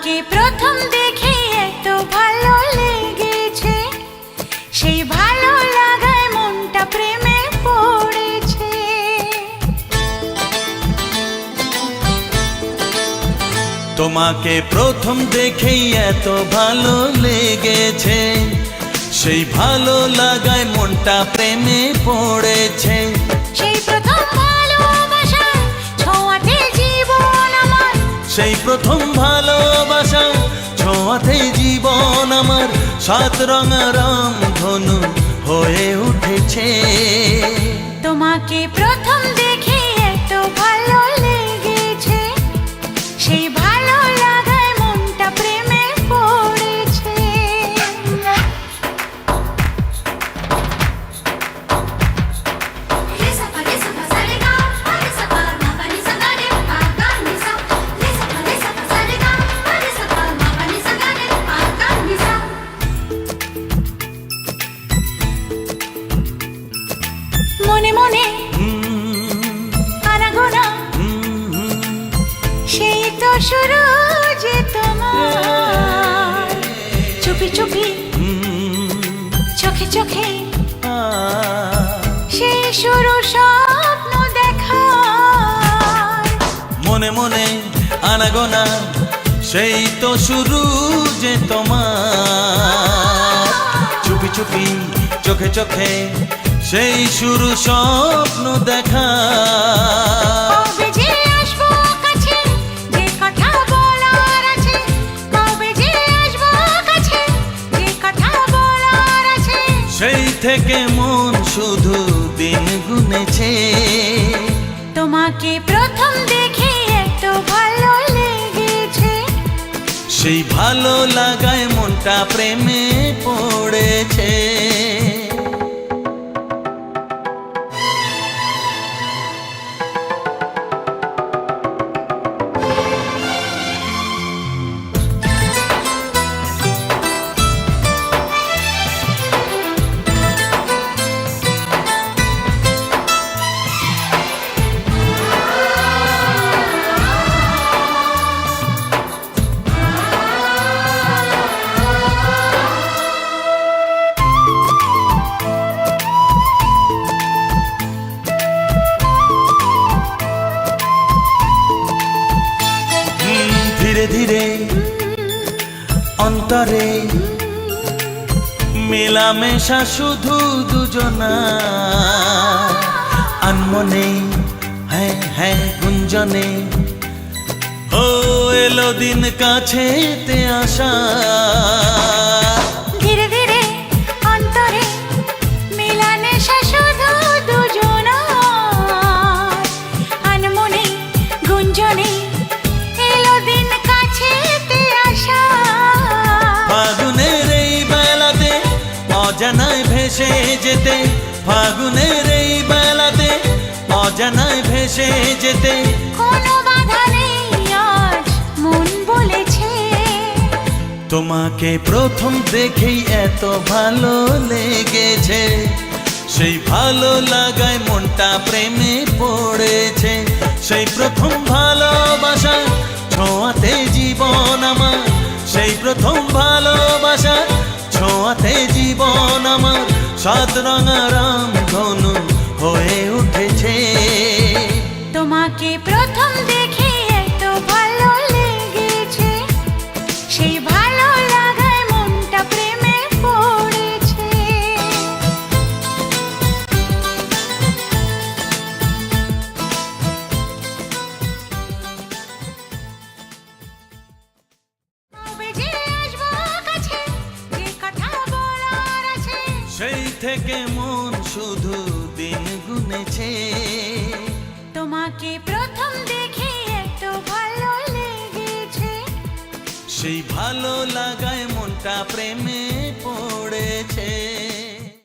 তোমাকে প্রথম দেখে এত ভালো লেগেছে, সেই ভালো লাগায় মনটা প্রেমে পড়েছে। তোমাকে প্রথম দেখেই এত ভালো লেগেছে, সেই ভালো লাগায় মনটা প্রেমে পড়েছে। সেই প্রথম ভালোবাসা ছোঁয়াতে জীবন আমার, সেই প্রথম ভালোবাসা ছোঁয়াতে জীবন আমার সাত রঙা রামধনু হয়ে উঠেছে। তোমাকে প্রথম দেখে এত ভালো লেগেছে, সেই ভালো লাগায় মনটা প্রেমে পড়েছে। মনে মনে আনাগোনা, সেই তো শুরু যে তোমার, চুপি চুপি চোখে চোখে সেই শুরু স্বপ্ন দেখার। মনে মনে আনাগোনা, সেই তো শুরু যে তোমার, চুপি চুপি চোখে চোখে সেই শুরু স্বপ্ন দেখা। কবে যে আসবো কাছে, যে কথা বলার আছে, কবে যে আসবো কাছে, যে কথা বলার আছে। সেই থেকে মন শুধু দিন গুনেছে। তোমাকে প্রথম দেখে এত ভালো লেগেছে, সেই ভালো লাগায় মনটা প্রেমে পড়েছে। ধীরে ধীরে অন্তরে মেলামেশা শুধু দুজনা, আনমনে হ্যাঁ হ্যাঁ গুঞ্জনে ও এলো দিন কাছেতে আসা। ধীরে ধীরে অন্তরে মেলামেশা শুধু দুজনার, আনমনে গুঞ্জনে এলো দিন কাছেতে আসা। ফাগুনের এই বেলাতে অজানায় ভেসে যেতে, ফাগুনের এই বেলাতে অজানায় ভেসে যেতে কোনো বাধা নেই আজ মন বলেছে। তোমাকে প্রথম দেখেই এত ভালো লেগেছে, সেই ভালো লাগায় মনটা প্রেমে পড়েছে। সেই প্রথম ভালোবাসা ছোঁয়াতে জীবন আমার, সেই প্রথম ভালোবাসা ছোঁয়াতে জীবন আমার সাত রঙা রামধনু হয়ে উঠেছে। তোমাকে প্রথম দেখে এত ভালো লেগেছে, সেই ভালো লাগায় মনটা প্রেমে পড়েছে। কবে যে আসবো কাছে, যে কথা বলার আছে। সেই থেকে মন শুধু দিন গুনেছে। তোমাকে প্রথম দেখে এত ভালো লেগেছে, সেই ভালো লাগায় মনটা প্রেমে পড়েছে।